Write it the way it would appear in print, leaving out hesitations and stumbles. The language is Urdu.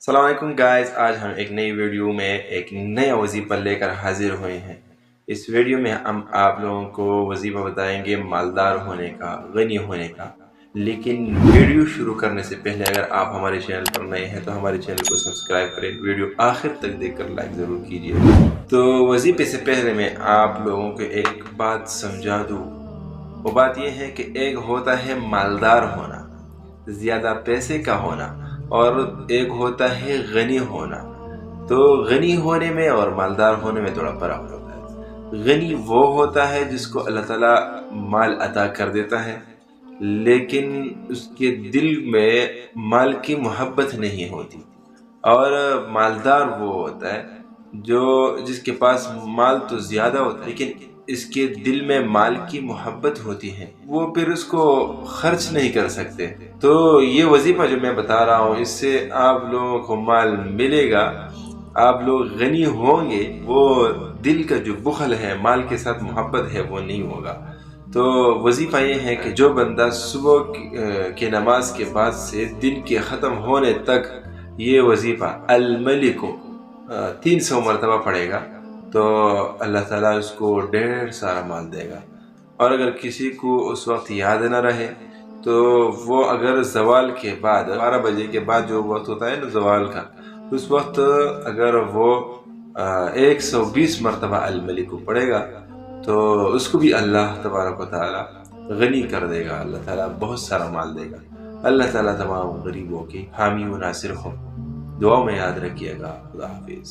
السلام علیکم گائز، آج ہم ایک نئی ویڈیو میں ایک نیا وظیفہ لے کر حاضر ہوئے ہیں۔ اس ویڈیو میں ہم آپ لوگوں کو وظیفہ بتائیں گے مالدار ہونے کا، غنی ہونے کا۔ لیکن ویڈیو شروع کرنے سے پہلے اگر آپ ہمارے چینل پر نئے ہیں تو ہمارے چینل کو سبسکرائب کریں، ویڈیو آخر تک دیکھ کر لائک ضرور کیجیے۔ تو وظیفے سے پہلے میں آپ لوگوں کو ایک بات سمجھا دوں، وہ بات یہ ہے کہ ایک ہوتا ہے مالدار ہونا، زیادہ پیسے کا ہونا، اور ایک ہوتا ہے غنی ہونا۔ تو غنی ہونے میں اور مالدار ہونے میں تھوڑا فرق ہوتا ہے۔ غنی وہ ہوتا ہے جس کو اللہ تعالیٰ مال عطا کر دیتا ہے، لیکن اس کے دل میں مال کی محبت نہیں ہوتی۔ اور مالدار وہ ہوتا ہے جس کے پاس مال تو زیادہ ہوتا ہے لیکن اس کے دل میں مال کی محبت ہوتی ہے، وہ پھر اس کو خرچ نہیں کر سکتے۔ تو یہ وظیفہ جو میں بتا رہا ہوں، اس سے آپ لوگوں کو مال ملے گا، آپ لوگ غنی ہوں گے، وہ دل کا جو بخل ہے، مال کے ساتھ محبت ہے، وہ نہیں ہوگا۔ تو وظیفہ یہ ہے کہ جو بندہ صبح کی نماز کے بعد سے دن کے ختم ہونے تک یہ وظیفہ الملک 300 مرتبہ پڑھے گا تو اللہ تعالیٰ اس کو ڈھیر سارا مال دے گا۔ اور اگر کسی کو اس وقت یاد نہ رہے تو وہ اگر زوال کے بعد 12 بجے کے بعد جو وقت ہوتا ہے نا زوال کا، اس وقت اگر وہ 120 مرتبہ الملک کو پڑھے گا تو اس کو بھی اللہ تبارک و تعالیٰ غنی کر دے گا، اللہ تعالیٰ بہت سارا مال دے گا۔ اللہ تعالیٰ تمام غریبوں کی حامی و ناصر ہو۔ دعاؤں میں یاد رکھیے گا۔ خدا حافظ۔